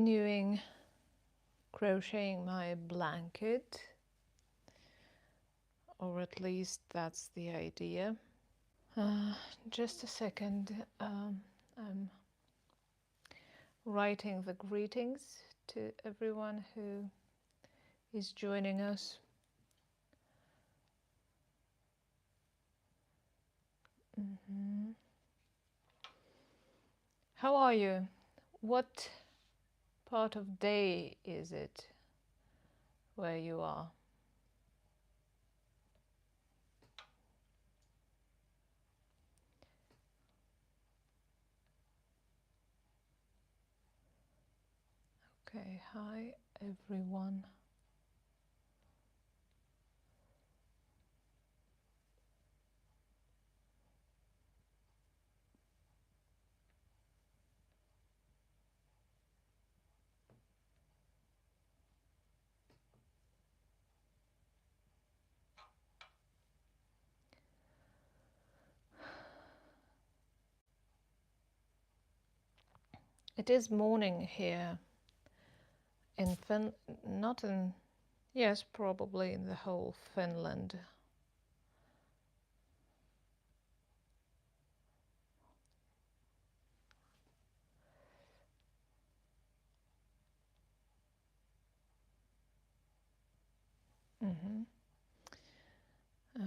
Continuing crocheting my blanket, or at least that's the idea. Just a second. I'm writing the greetings to everyone who is joining us. How are you? What part of day is it where you are? Okay, hi everyone. It is morning here in not in, yes, probably in the whole Finland.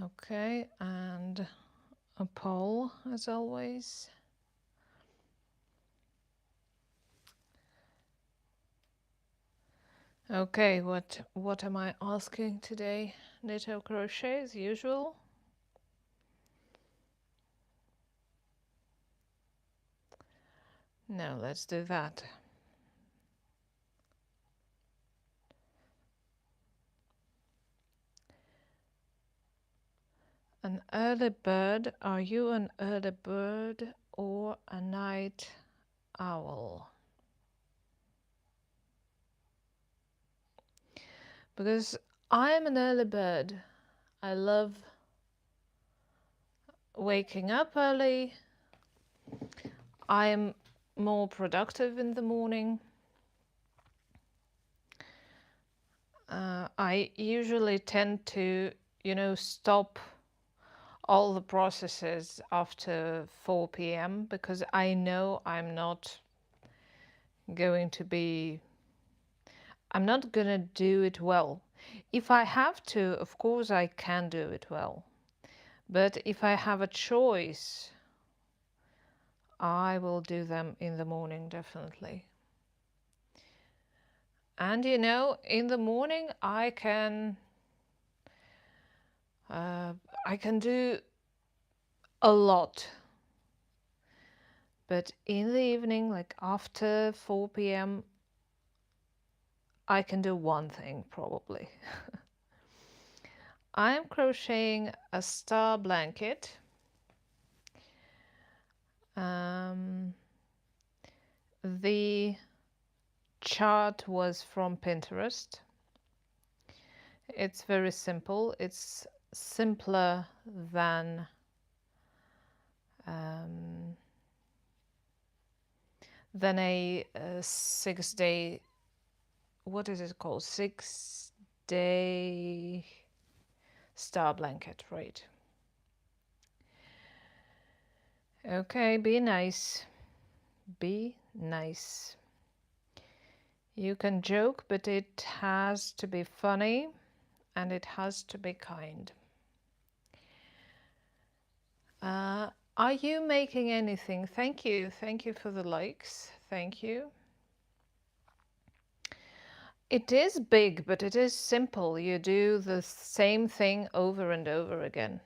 Okay, and a poll as always. Okay, what am I asking today? Knit or crochet as usual? No, let's do that. An early bird, are you an early bird or a night owl? Because I'm an early bird. I love waking up early. I'm more productive in the morning. I usually tend to, stop all the processes after 4 p.m. because I know I'm not going to do it well. If I have to, of course I can do it well. But if I have a choice, I will do them in the morning, definitely. And in the morning I can do a lot. But in the evening, like after 4 p.m., I can do one thing probably. I'm crocheting a star blanket. The chart was from Pinterest. It's very simple. It's simpler than a 6-day, what is it called? 6-day star blanket, right? Okay, be nice. Be nice. You can joke, but it has to be funny and it has to be kind. Are you making anything? Thank you. Thank you for the likes. Thank you. It is big, but it is simple. You do the same thing over and over again.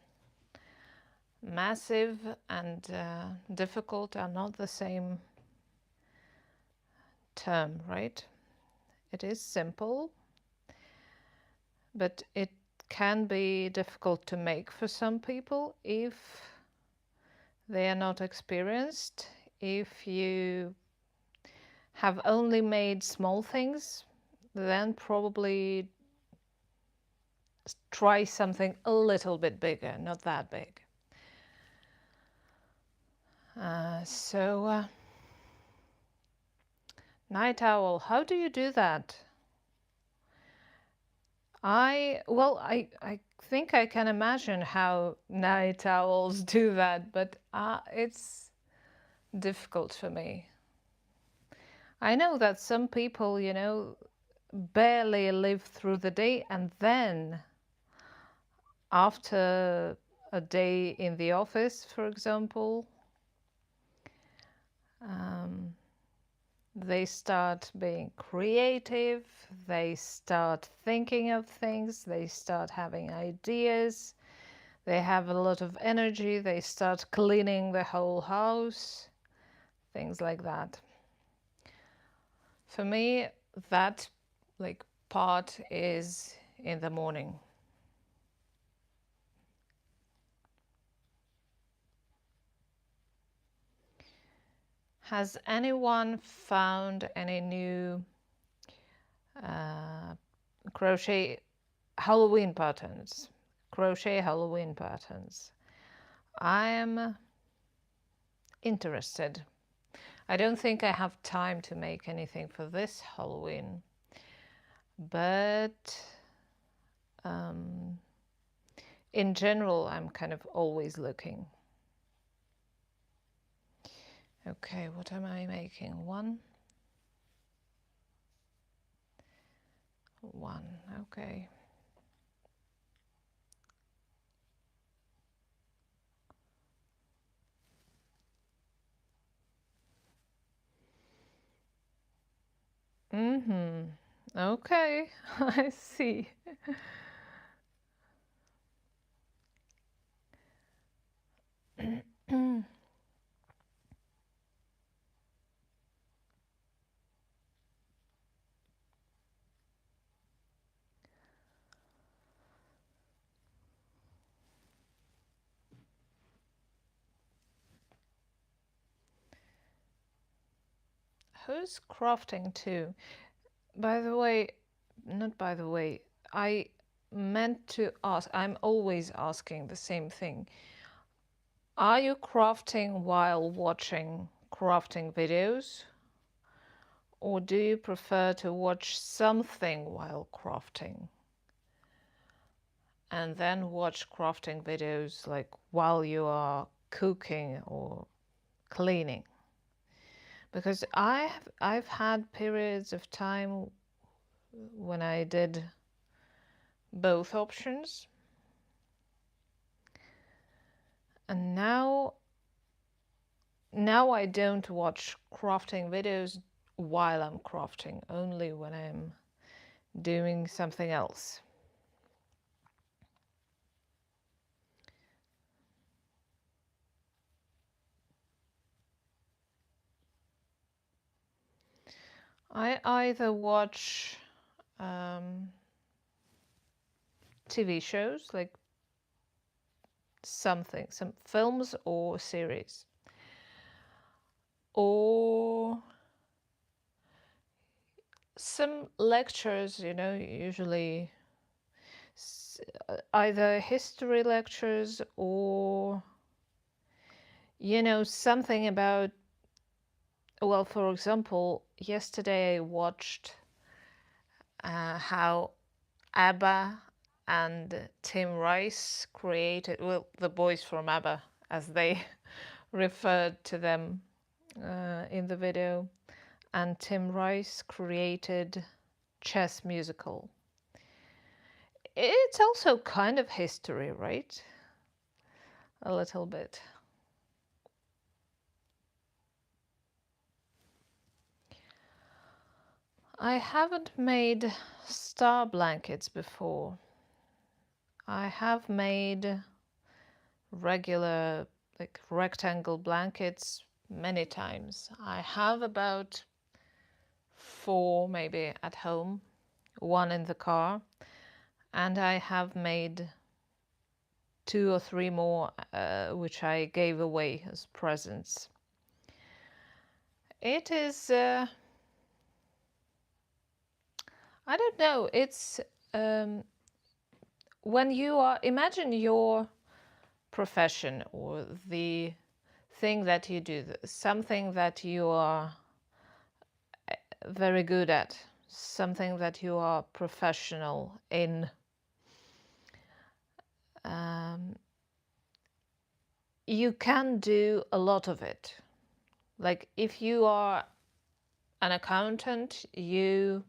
Massive and difficult are not the same term, right? It is simple, but it can be difficult to make for some people if they are not experienced. If you have only made small things, then probably try something a little bit bigger, not that big. Night owl, how do you do that? I think I can imagine how night owls do that, but it's difficult for me. I know that some people, barely live through the day, and then after a day in the office, for example, um, they start being creative, they start thinking of things, they start having ideas, they have a lot of energy, they start cleaning the whole house, things like that. For me, that part is in the morning. Has anyone found any new crochet Halloween patterns? Crochet Halloween patterns. I am interested. I don't think I have time to make anything for this Halloween, but in general, I'm kind of always looking. Okay, what am I making? One, okay. Okay, I see. Who's crafting too? By the way, not by the way, I meant to ask, I'm always asking the same thing. Are you crafting while watching crafting videos? Or do you prefer to watch something while crafting? And then watch crafting videos like while you are cooking or cleaning? Because I've had periods of time when I did both options, and now I don't watch crafting videos while I'm crafting, only when I'm doing something else. I either watch TV shows, like some films or series, or some lectures, usually either history lectures or, something about, well, for example, yesterday I watched how ABBA and Tim Rice created, well, the boys from ABBA, as they referred to them in the video, and Tim Rice created Chess Musical. It's also kind of history, right? A little bit. I haven't made star blankets before. I have made regular, like rectangle blankets many times. I have about 4 maybe at home, 1 in the car, and I have made 2 or 3 more which I gave away as presents. It is, I don't know, it's when you are, imagine your profession or the thing that you do, something that you are very good at, something that you are professional in, you can do a lot of it. Like if you are an accountant, you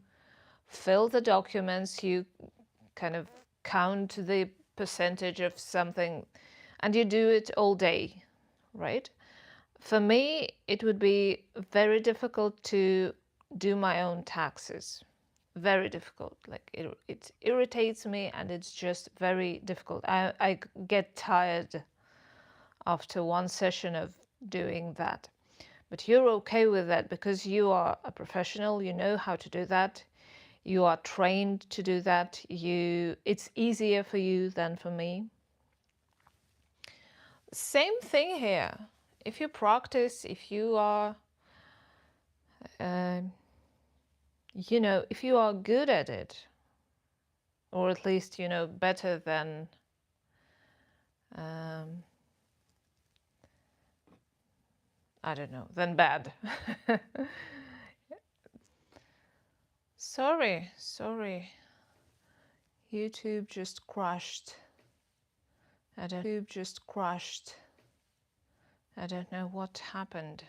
fill the documents, you kind of count the percentage of something, and you do it all day, right? For me, it would be very difficult to do my own taxes. Very difficult. Like it irritates me, and it's just very difficult. I get tired after one session of doing that. But you're okay with that because you are a professional, you know how to do that, you are trained to do that, it's easier for you than for me. Same thing here. If you practice, if you are, if you are good at it, or at least, better than, I don't know, than bad. Sorry. YouTube just crashed. I don't know what happened.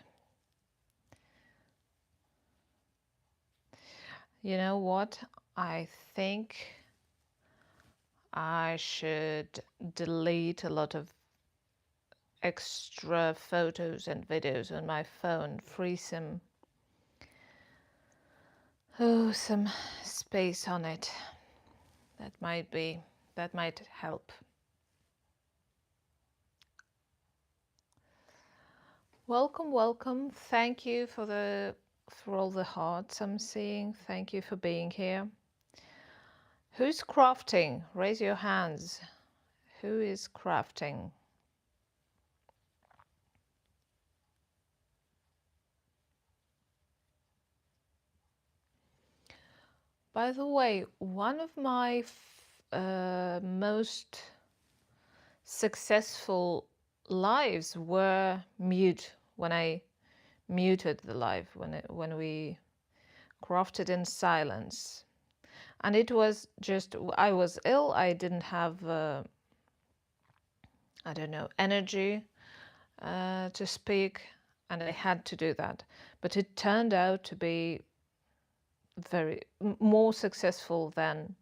You know what? I think I should delete a lot of extra photos and videos on my phone, free some space on it. That might help. Welcome. Thank you for all the hearts I'm seeing. Thank you for being here. Who's crafting? Raise your hands. Who is crafting? By the way, one of my most successful lives were mute, when I muted the live, when we crafted in silence. And it was just, I was ill, I didn't have, I don't know, energy to speak, and I had to do that. But it turned out to be more successful than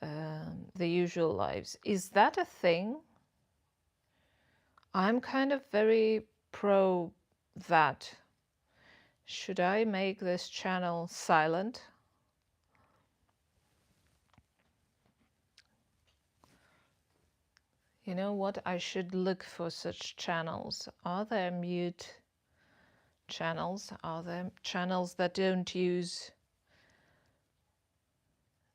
the usual lives. Is that a thing? I'm kind of very pro that. Should I make this channel silent? You know what? I should look for such channels. Are there mute channels? Are there channels that don't use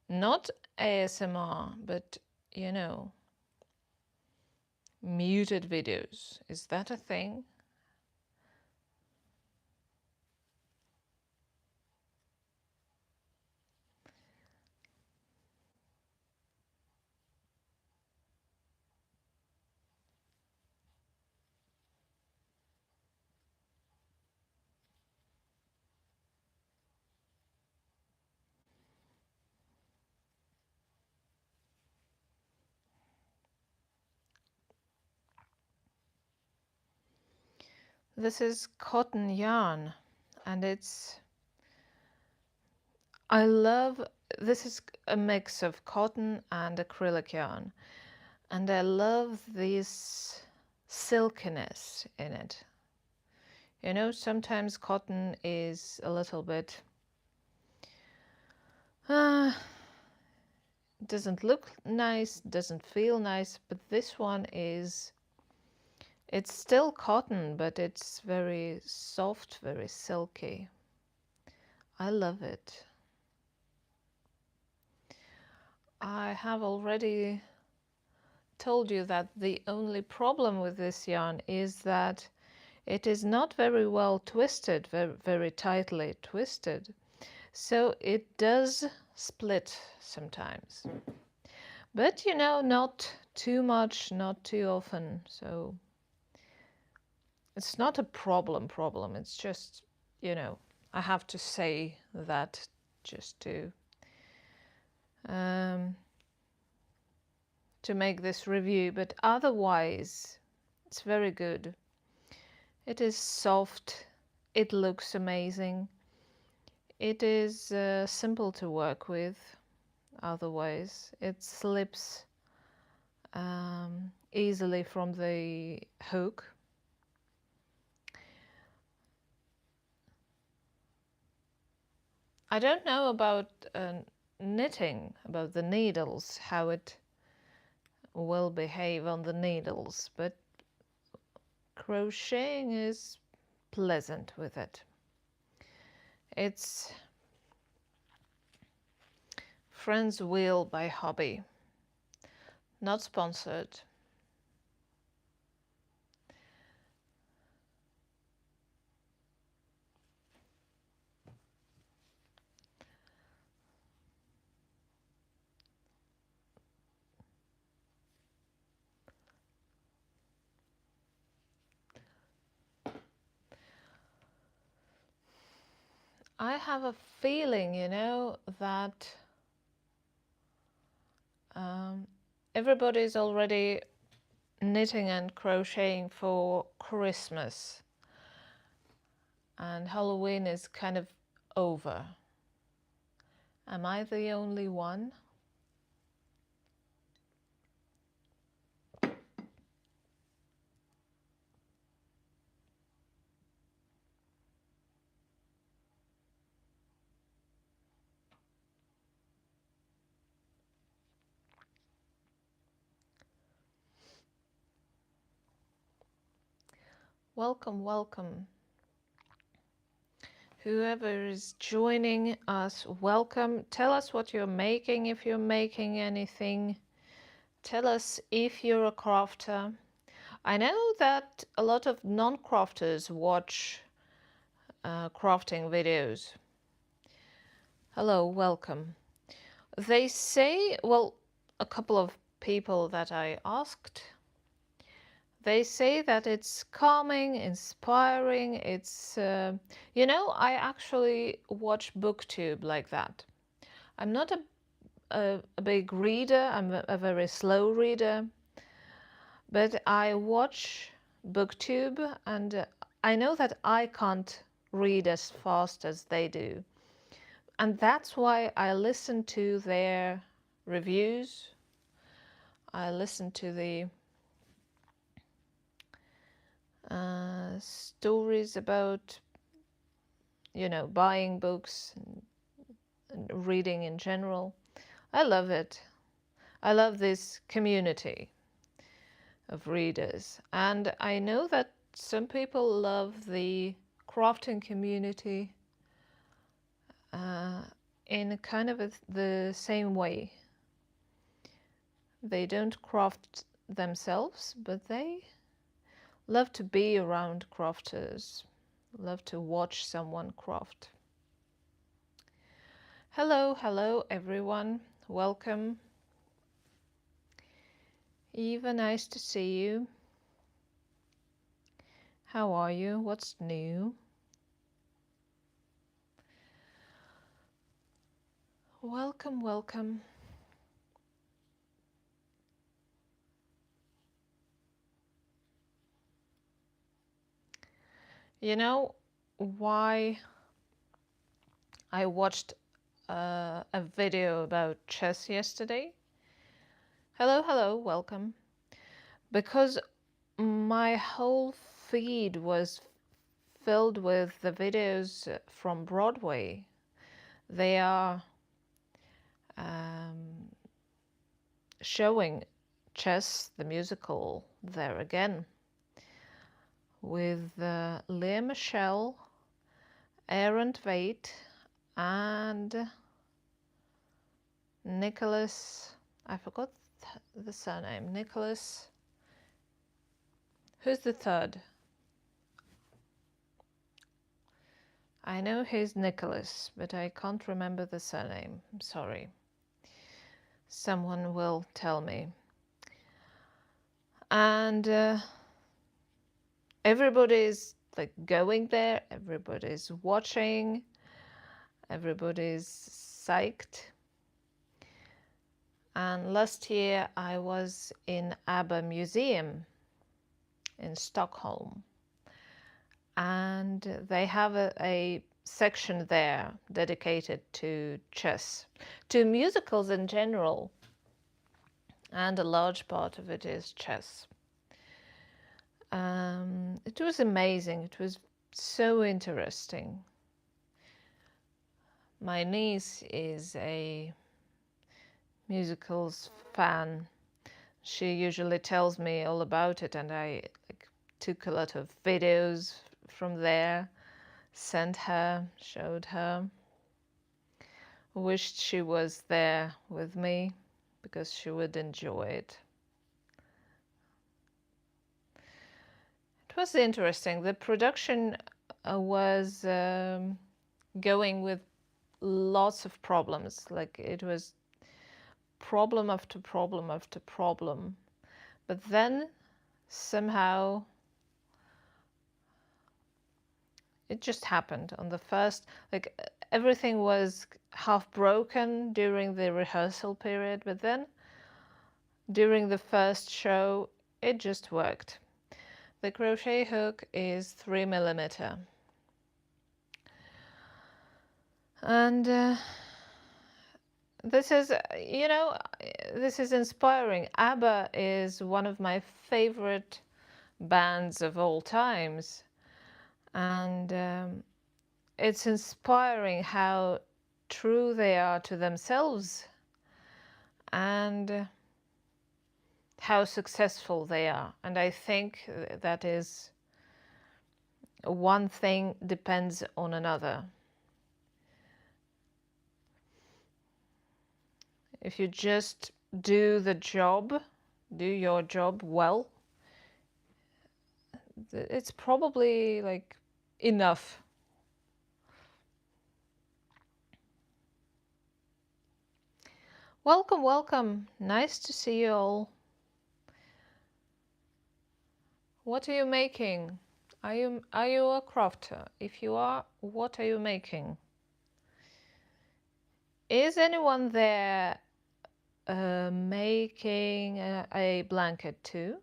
not ASMR, but muted videos? Is that a thing? This is cotton yarn, and this is a mix of cotton and acrylic yarn, and I love this silkiness in it. Sometimes cotton is a little bit, doesn't look nice, doesn't feel nice, but this one it's still cotton, but it's very soft, very silky. I love it. I have already told you that the only problem with this yarn is that it is not very well twisted, very, very tightly twisted. So it does split sometimes. But not too much, not too often. So it's not a problem. It's just, I have to say that just um, to make this review, but otherwise it's very good. It is soft, it looks amazing, it is simple to work with. Otherwise it slips easily from the hook. I don't know about knitting, about the needles, how it will behave on the needles, but crocheting is pleasant with it. It's Friend's Wheel by Hobby, not sponsored. I have a feeling, you know, that everybody's already knitting and crocheting for Christmas, and Halloween is kind of over. Am I the only one? Welcome, welcome. Whoever is joining us, welcome. Tell us what you're making, if you're making anything. Tell us if you're a crafter. I know that a lot of non-crafters watch crafting videos. Hello, welcome. They say, well, a couple of people that I asked, they say that it's calming, inspiring. It's, you know, I actually watch BookTube like that. I'm not a big reader, I'm a very slow reader, but I watch BookTube, and I know that I can't read as fast as they do. And that's why I listen to their reviews. I listen to the stories about, you know, buying books and reading in general. I love it. I love this community of readers. And I know that some people love the crafting community in kind of the same way. They don't craft themselves, but they love to be around crafters, love to watch someone craft. Hello, hello everyone, welcome. Eva, nice to see you. How are you? What's new? Welcome, welcome. You know why I watched a video about chess yesterday? Hello, hello, welcome. Because my whole feed was filled with the videos from Broadway. They are showing Chess, the musical, there again, with Lea Michele, Aaron Tveit, and Nicholas, I forgot the surname, Nicholas, who's the third? I know he's Nicholas, but I can't remember the surname, I'm sorry. Someone will tell me. And everybody is like going there, everybody's watching, everybody's psyched. And last year I was in ABBA Museum in Stockholm, and they have a section there dedicated to chess, to musicals in general, and a large part of it is chess. It was amazing. It was so interesting. My niece is a musicals fan. She usually tells me all about it, and I took a lot of videos from there, sent her, showed her. Wished she was there with me because she would enjoy it. It was interesting. The production was going with lots of problems. Like, it was problem after problem after problem. But then somehow it just happened on the first, like, everything was half broken during the rehearsal period, but then during the first show it just worked. The crochet hook is 3mm, and this is, this is inspiring. ABBA is one of my favorite bands of all times, and it's inspiring how true they are to themselves and how successful they are. And I think that is one thing depends on another. If you just do the job, do your job well, it's probably like enough. Welcome, welcome. Nice to see you all. What are you making? Are you a crafter? If you are, what are you making? Is anyone there making a blanket too?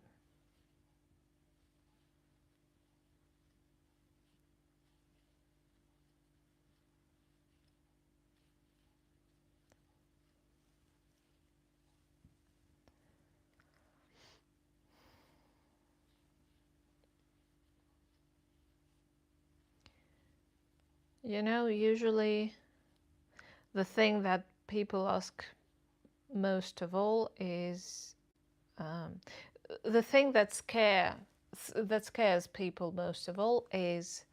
You know, usually the thing that people ask most of all is the thing that scares people most of all is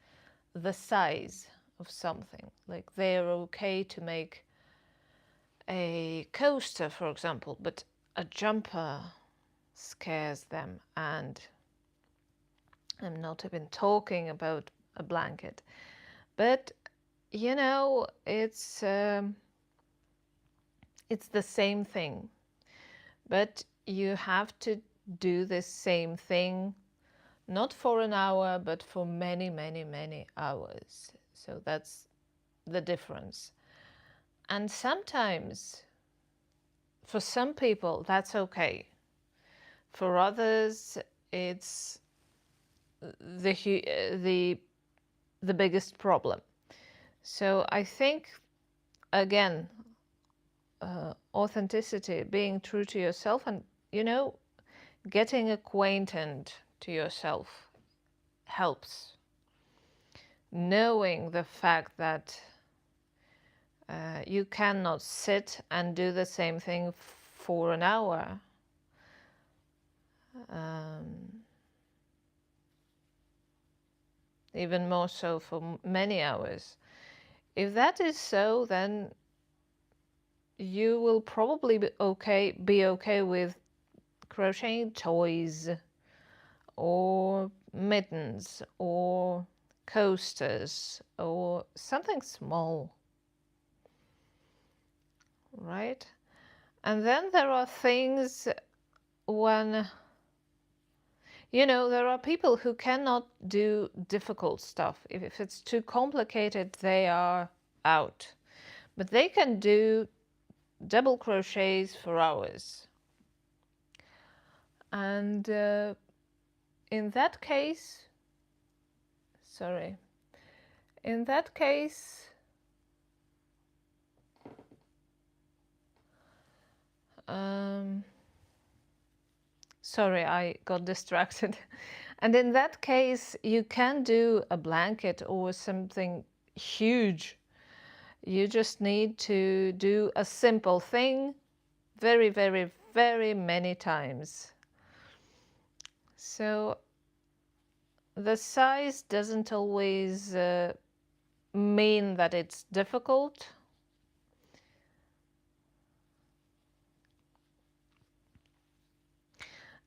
the size of something. Like, they're okay to make a coaster, for example, but a jumper scares them. And I'm not even talking about a blanket, but you know, it's the same thing, but you have to do the same thing not for an hour but for many, many, many hours. So that's the difference. And sometimes for some people that's okay. For others it's the biggest problem. So I think, again, authenticity, being true to yourself, and getting acquainted to yourself helps. Knowing the fact that you cannot sit and do the same thing for an hour, even more so for many hours. If that is so, then you will probably be okay with crocheting toys or mittens or coasters or something small, right? And then there are things when, You know, there are people who cannot do difficult stuff. If it's too complicated, they are out. But they can do double crochets for hours. And in that case, sorry, in that case, sorry, I got distracted. And in that case, you can do a blanket or something huge. You just need to do a simple thing very, very, very many times. So the size doesn't always mean that it's difficult.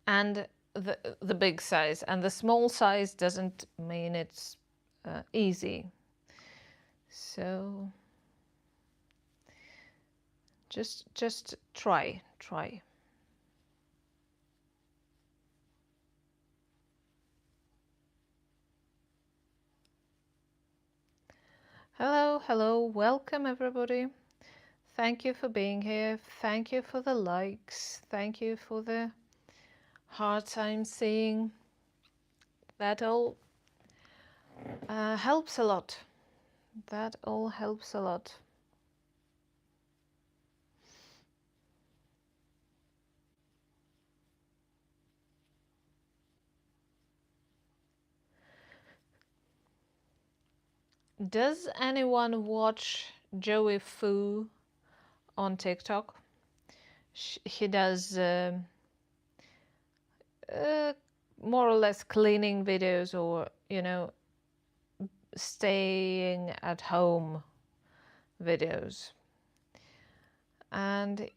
And the big size and the small size doesn't mean it's easy. So just try. Hello, welcome everybody. Thank you for being here. Thank you for the likes. Thank you for the hearts I'm seeing. That all helps a lot. That all helps a lot. Does anyone watch Joey Fu on TikTok? He does more or less cleaning videos, or you know, staying at home videos. And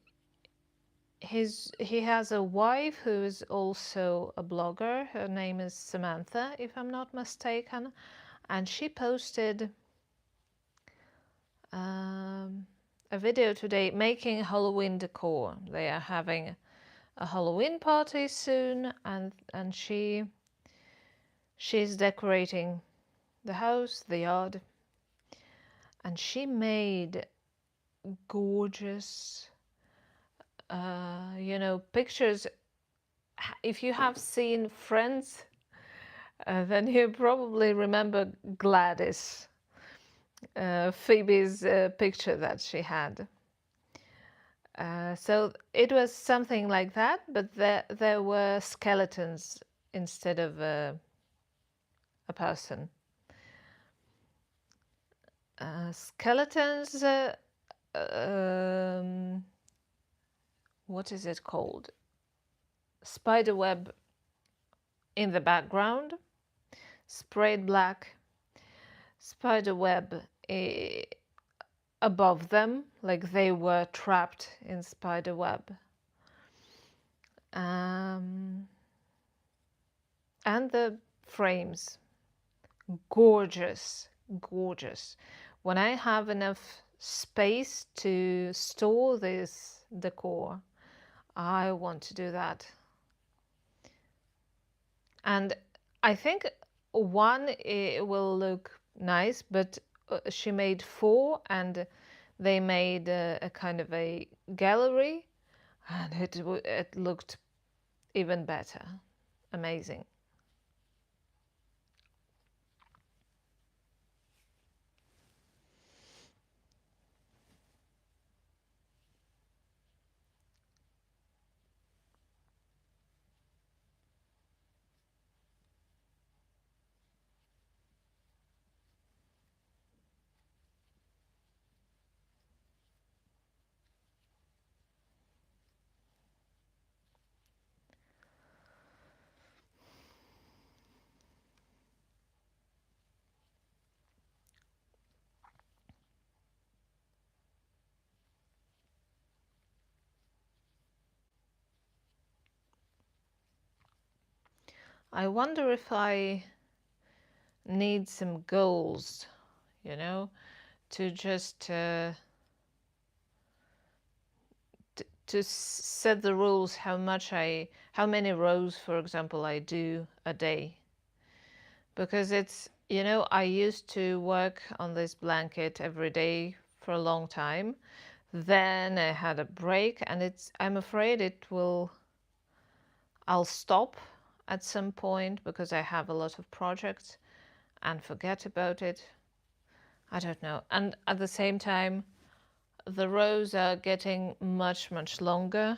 he has a wife who is also a blogger. Her name is Samantha, if I'm not mistaken, and she posted a video today making Halloween decor. They are having a Halloween party soon, and she's decorating the house, the yard, and she made gorgeous you know, pictures. If you have seen Friends, then you probably remember Gladys, Phoebe's picture that she had. So it was something like that, but there were skeletons instead of a person. Skeletons, what is it called? Spiderweb in the background, sprayed black, spiderweb above them, like they were trapped in spiderweb. And the frames, gorgeous. When I have enough space to store this decor, I want to do that. And I think one, it will look nice, but she made 4, and they made a kind of a gallery, and it looked even better. Amazing. I wonder if I need some goals, you know, to just to set the rules how many rows, for example, I do a day. Because it's, you know, I used to work on this blanket every day for a long time. Then I had a break, and I'm afraid I'll stop at some point because I have a lot of projects and forget about it. I don't know. And at the same time, the rows are getting much, much longer.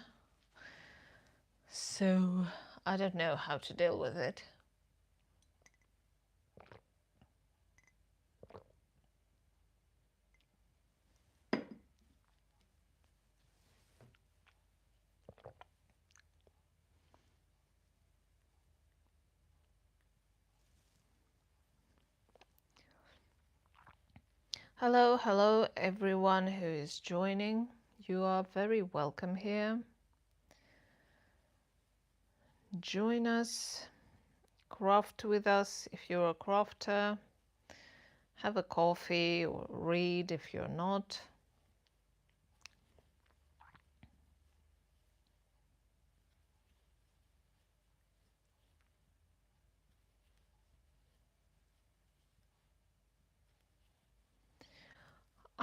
So I don't know how to deal with it. Hello, hello everyone who is joining. You are very welcome here. Join us, craft with us if you're a crafter, have a coffee or read if you're not.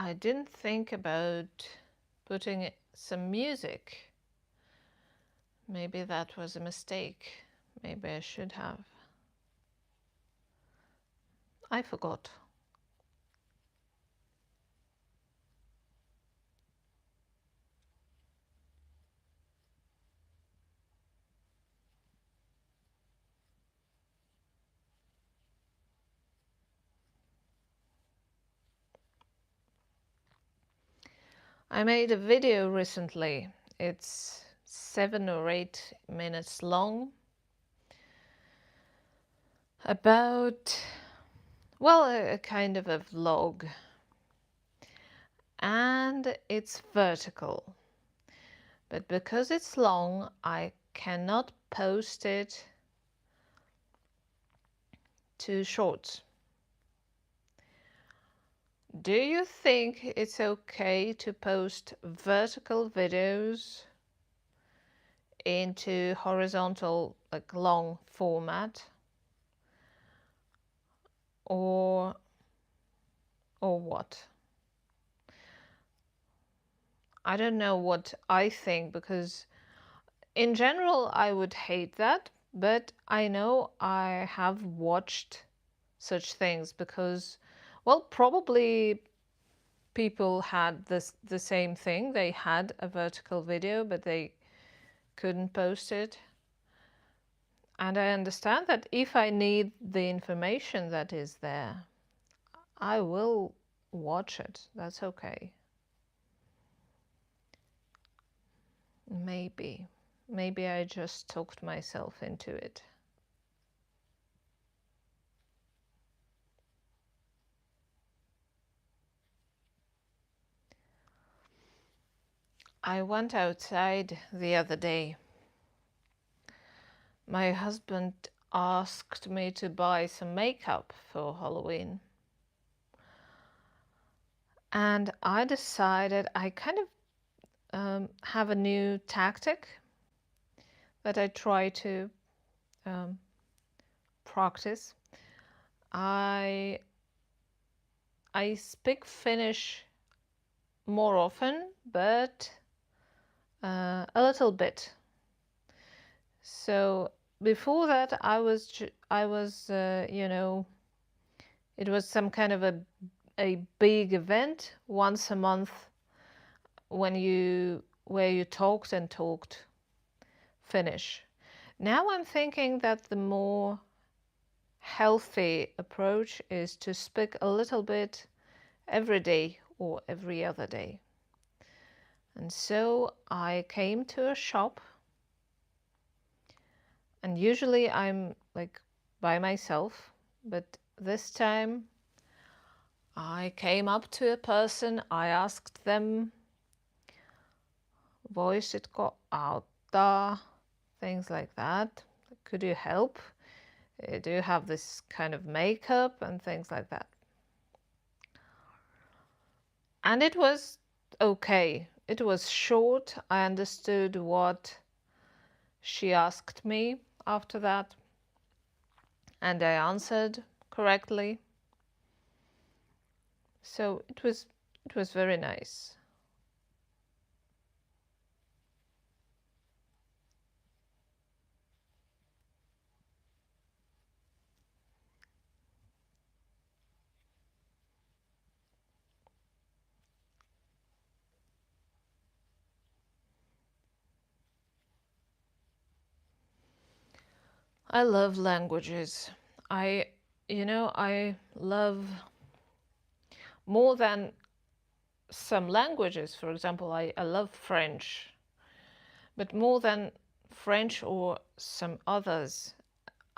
I didn't think about putting some music. Maybe that was a mistake. Maybe I should have. I forgot. I made a video recently. It's 7 or 8 minutes long about, well, a kind of a vlog, and it's vertical, but because it's long I cannot post it to shorts. Do you think it's okay to post vertical videos into horizontal, like long format, or what? I don't know what I think, because in general I would hate that, but I know I have watched such things because, well, probably people had the same thing. They had a vertical video, but they couldn't post it. And I understand that if I need the information that is there, I will watch it. That's okay. Maybe I just talked myself into it. I went outside the other day. My husband asked me to buy some makeup for Halloween. And I decided I kind of have a new tactic that I try to practice. I speak Finnish more often, but a little bit. So before that, I was you know, it was some kind of a big event once a month where you talked Finnish. Now I'm thinking that the more healthy approach is to speak a little bit every day or every other day. And so I came to a shop, and usually I'm like by myself, but this time I came up to a person, I asked them, voisitko auttaa, things like that. Could you help? Do you have this kind of makeup and things like that? And it was okay. it was short. I understood what she asked me after that, and I answered correctly. So it was very nice. I love languages. I love more than some languages. For example, I love French, but more than French or some others,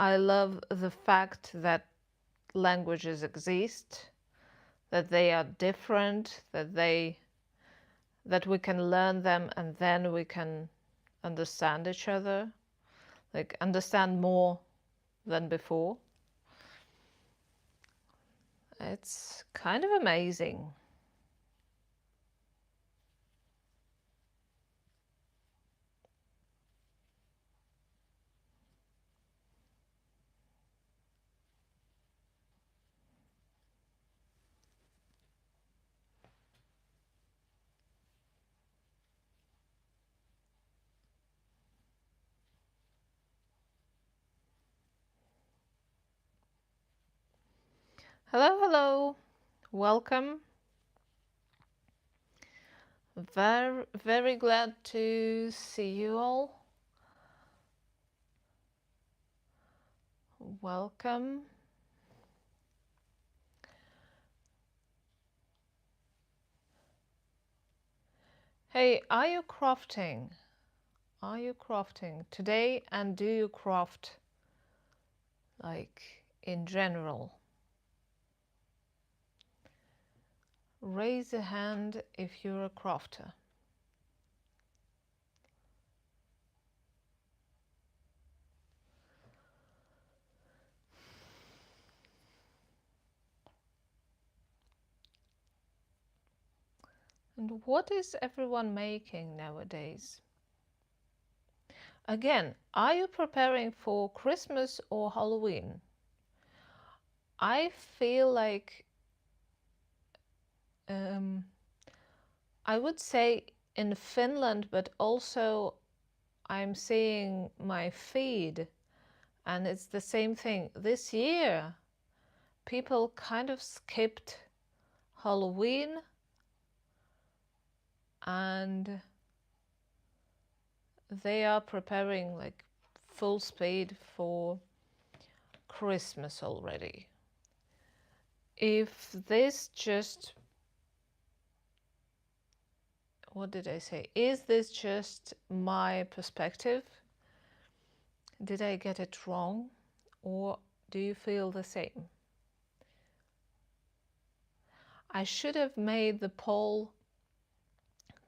I love the fact that languages exist, that they are different, that we can learn them and then we can understand each other, like understand more than before. It's kind of amazing. Hello, hello, welcome. Very, very glad to see you all. Welcome. Hey, are you crafting? Are you crafting today, and do you craft like in general? Raise a hand if you're a crafter. And what is everyone making nowadays? Again, are you preparing for Christmas or Halloween? I feel like I would say in Finland, but also I'm seeing my feed and it's the same thing. This year, people kind of skipped Halloween and they are preparing like full speed for Christmas already. If this just, what did I say? Is this just my perspective? Did I get it wrong? Or do you feel the same? I should have made the poll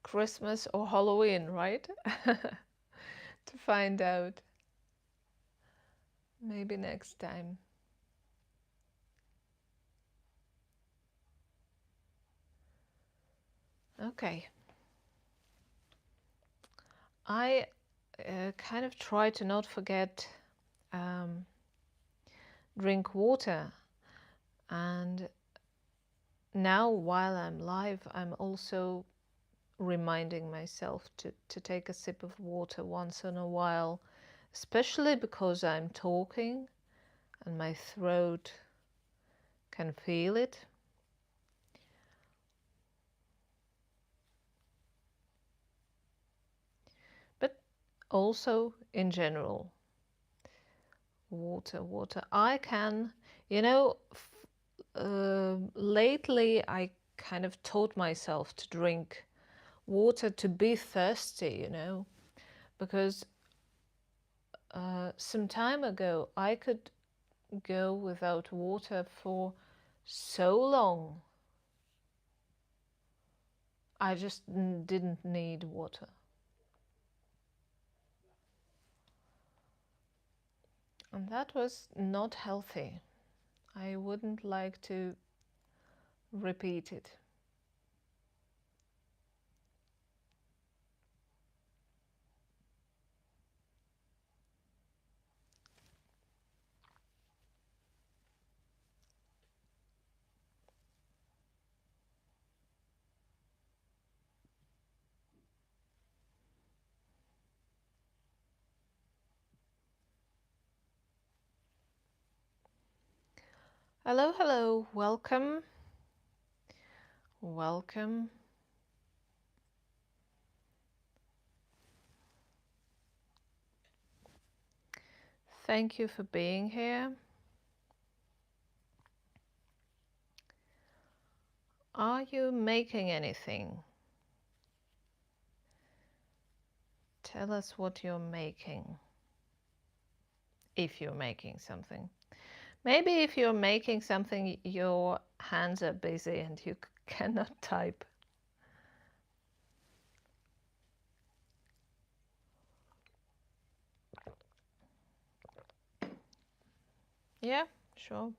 Christmas or Halloween, right? To find out. Maybe next time. Okay. I kind of try to not forget drink water, and now while I'm live I'm also reminding myself to take a sip of water once in a while, especially because I'm talking and my throat can feel it. But also in general, water. I can, lately I kind of taught myself to drink water to be thirsty, because some time ago I could go without water for so long. I just didn't need water. And that was not healthy. I wouldn't like to repeat it. Hello, hello, welcome, welcome. Thank you for being here. Are you making anything? Tell us what you're making, if you're making something. Maybe if you're making something, your hands are busy and you cannot type. Yeah, sure.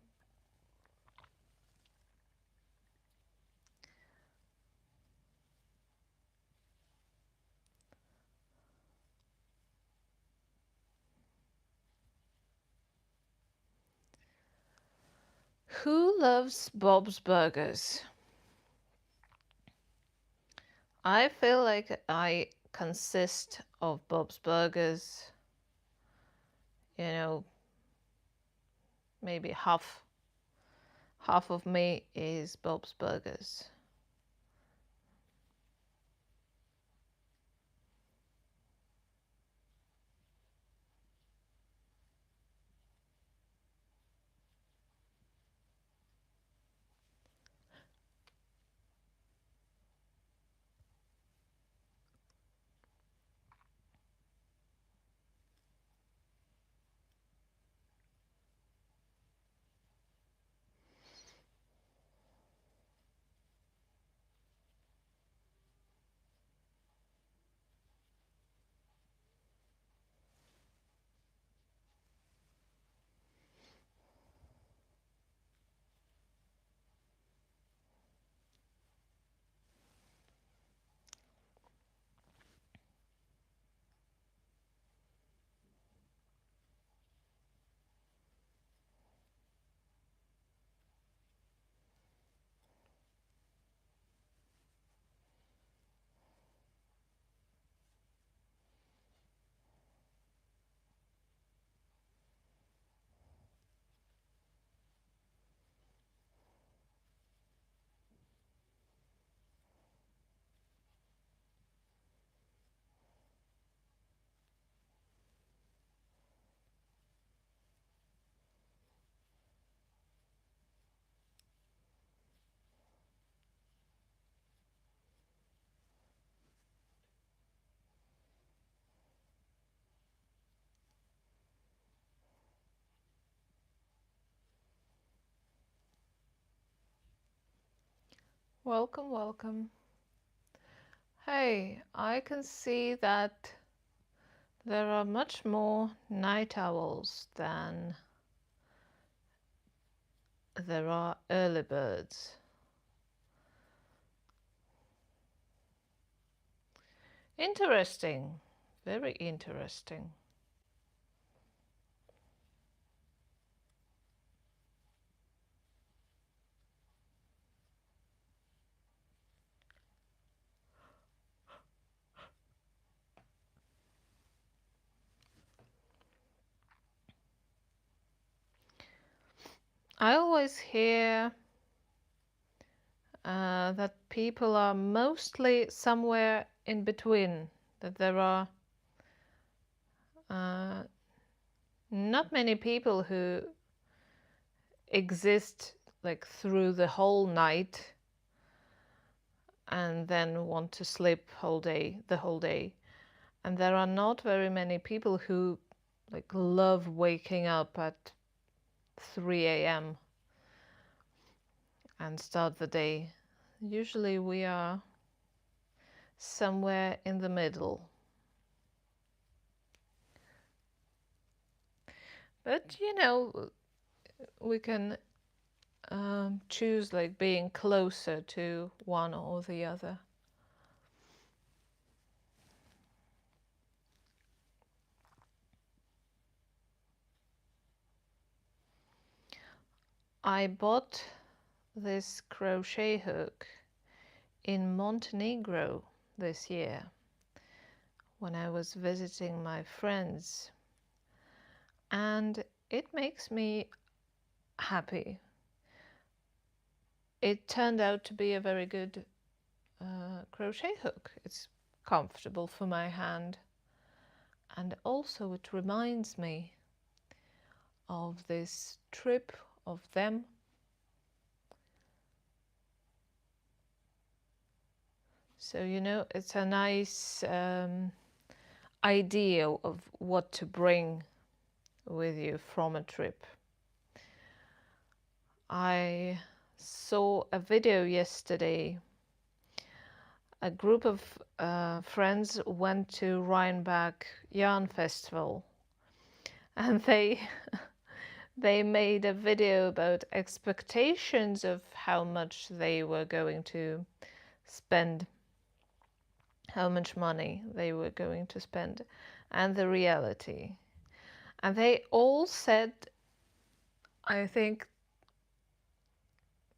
Who loves Bob's Burgers? I feel like I consist of Bob's Burgers. You know, maybe half of me is Bob's Burgers. Welcome, welcome. Hey, I can see that there are much more night owls than there are early birds. Interesting, very interesting. I always hear that people are mostly somewhere in between, that there are uh, not many people who exist like through the whole night and then want to sleep the whole day. And there are not very many people who like love waking up at 3 a.m. and start the day. Usually we are somewhere in the middle. But you know, we can choose like being closer to one or the other. I bought this crochet hook in Montenegro this year when I was visiting my friends, and it makes me happy. it turned out to be a very good crochet hook. It's comfortable for my hand, and also it reminds me of this trip of them. So, you know, it's a nice idea of what to bring with you from a trip. I saw a video yesterday. A group of friends went to Rhinebeck Yarn Festival, and they made a video about expectations of how much they were going to spend, how much money they were going to spend, and the reality. And they all said, I think,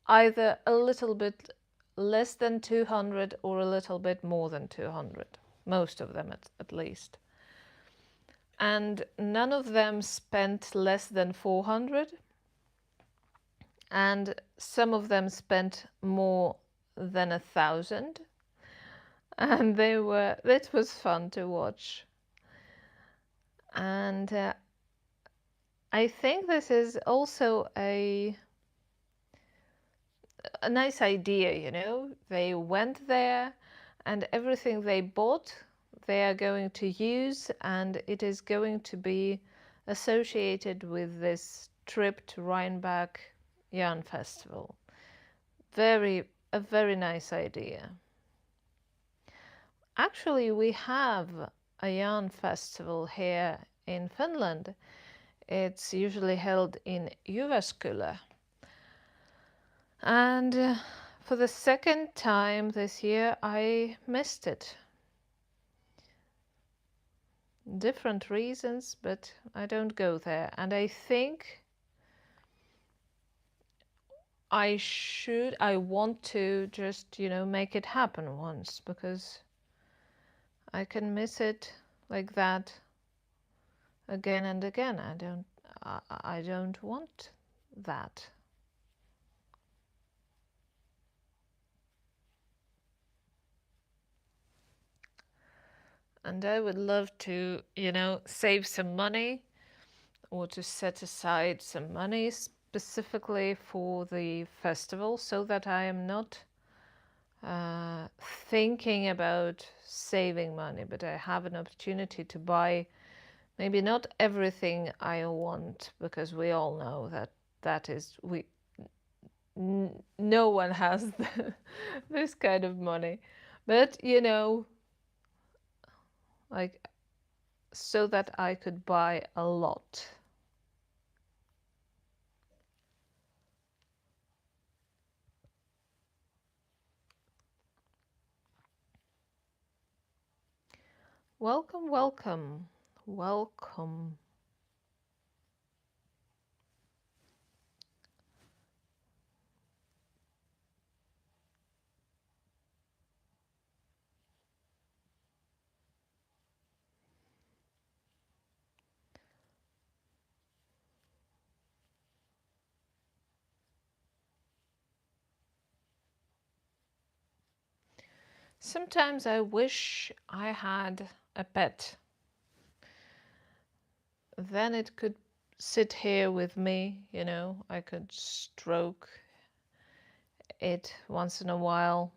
either a little bit less than 200 or a little bit more than 200, most of them at least. And none of them spent less than 400, and some of them spent more than 1,000. And it was fun to watch. And I think this is also a nice idea, you know. They went there, and everything they bought they are going to use, and it is going to be associated with this trip to Rhinebeck Yarn Festival. A very nice idea. Actually, we have a yarn festival here in Finland. It's usually held in Jyväskylä. And for the second time this year, I missed it. Different reasons, but I don't go there. And I think I want to just, you know, make it happen once, because I can miss it like that again and again. I don't want that. And I would love to, you know, save some money, or to set aside some money specifically for the festival, so that I am not thinking about saving money, but I have an opportunity to buy maybe not everything I want, because we all know that is no one has this kind of money, but you know, like, so that I could buy a lot. Welcome, welcome, welcome. Sometimes I wish I had a pet. Then it could sit here with me, you know, I could stroke it once in a while.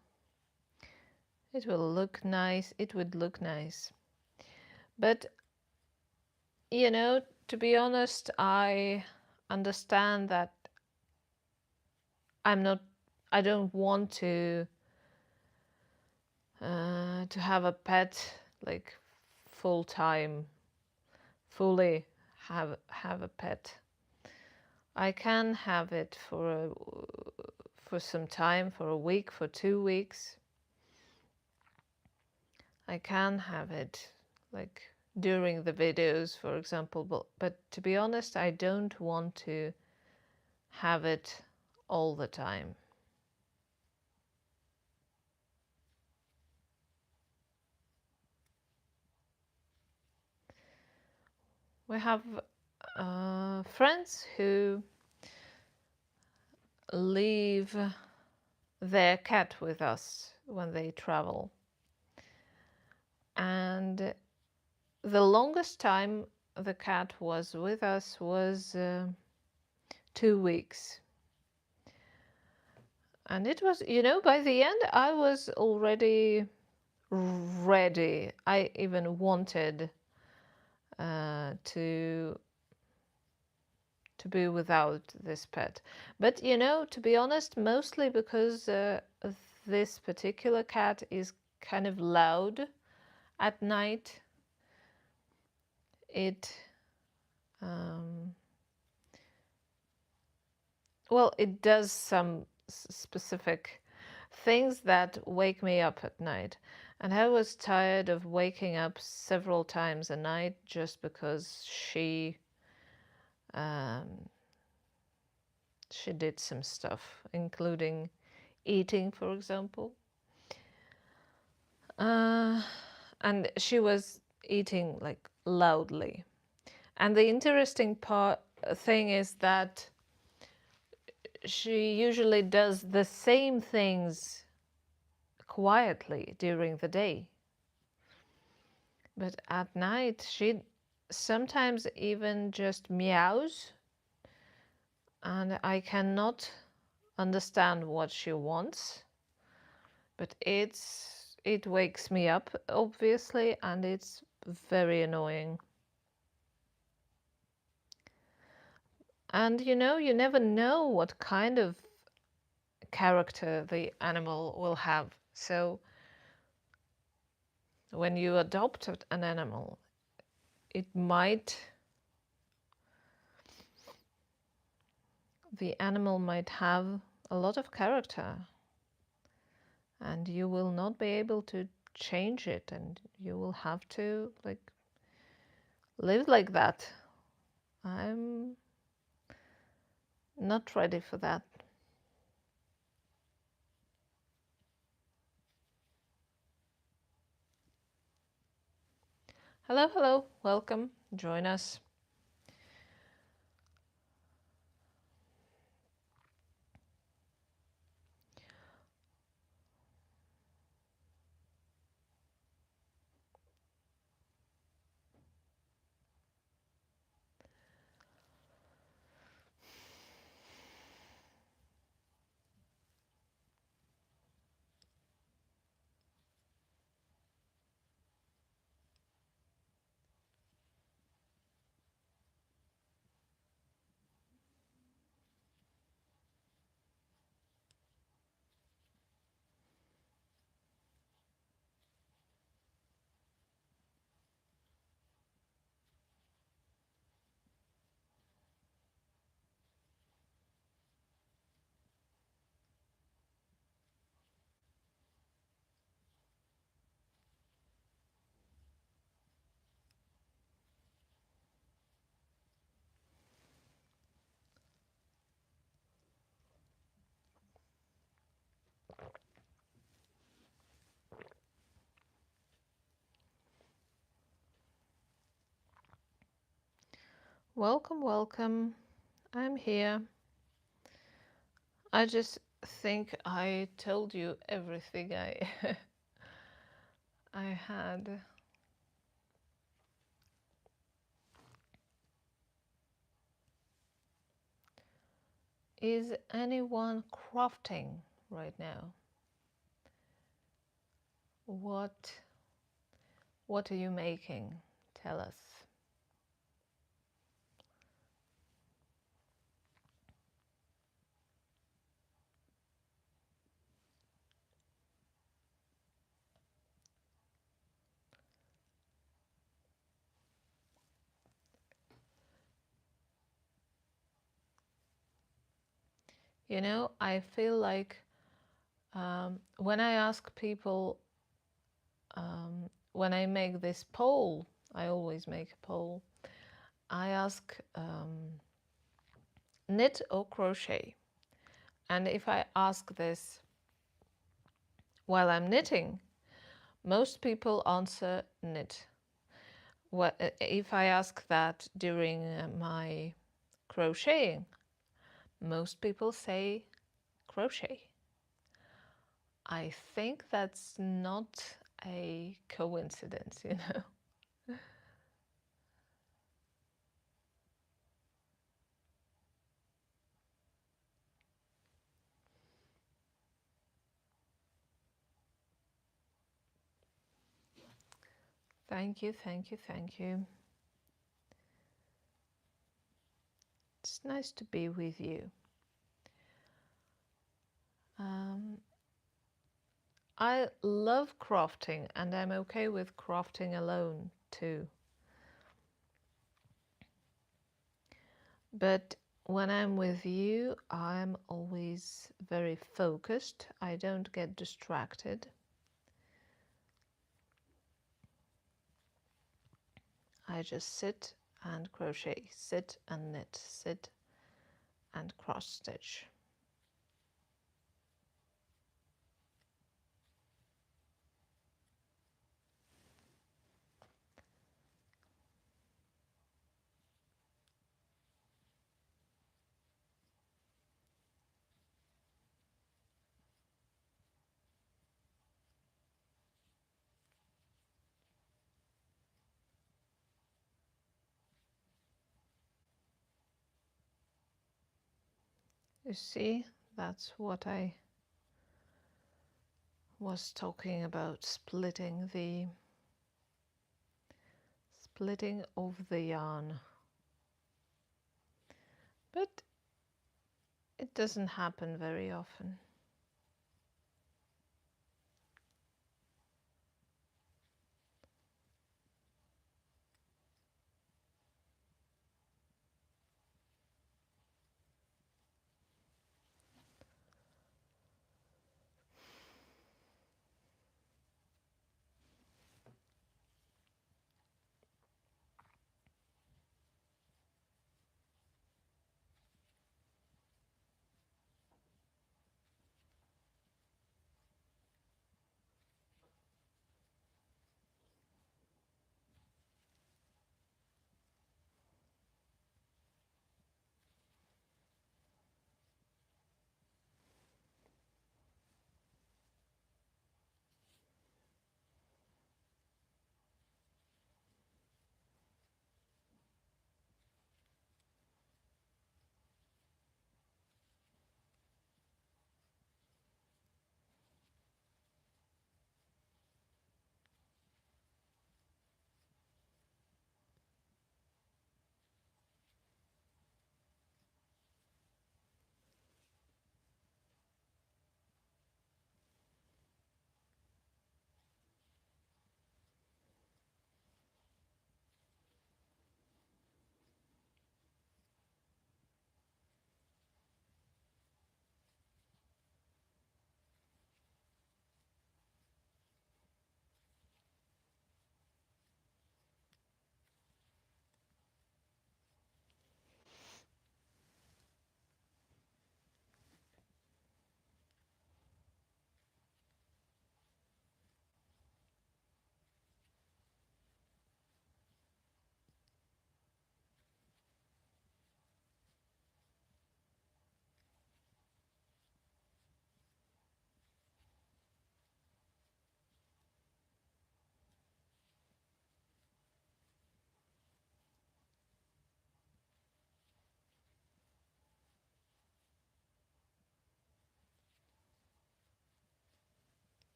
It will look nice, it would look nice. But, you know, to be honest, I understand that I don't want to have a pet like full time, fully have a pet. I can have it for some time, for a week, for 2 weeks. I can have it like during the videos, for example, but to be honest, I don't want to have it all the time. We have friends who live their cat with us when they travel. And the longest time the cat was with us was 2 weeks. And it was, by the end, I was already ready. I even wanted to be without this pet. But to be honest, mostly because this particular cat is kind of loud at night. It well, it does some specific things that wake me up at night. And I was tired of waking up several times a night just because she did some stuff, including eating, for example. And she was eating like loudly. And the interesting thing is that she usually does the same things quietly during the day. But at night, she sometimes even just meows, and I cannot understand what she wants. But it wakes me up, obviously, and it's very annoying. And you never know what kind of character the animal will have. So when you adopt an animal, the animal might have a lot of character, and you will not be able to change it, and you will have to live like that. I'm not ready for that. Hello, welcome, join us. Welcome. I'm here. I just think I told you everything I I had. Is anyone crafting right now? What are you making? Tell us. I feel like when I ask people, when I make this poll, I always make a poll. I ask knit or crochet. And if I ask this while I'm knitting, most people answer knit. If I ask that during my crocheting, most people say crochet. I think that's not a coincidence, you know. Thank you, thank you, thank you. It's nice to be with you. I love crafting, and I'm okay with crafting alone too. But when I'm with you, I'm always very focused. I don't get distracted. I just sit and crochet, sit and knit, sit and cross stitch. You see, that's what I was talking about, splitting of the yarn. But it doesn't happen very often.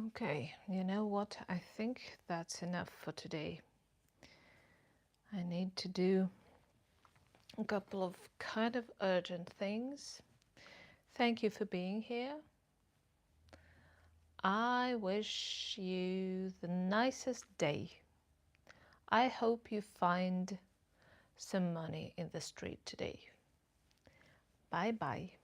Okay, you know what? I think that's enough for today. I need to do a couple of kind of urgent things. Thank you for being here. I wish you the nicest day. I hope you find some money in the street today. Bye bye.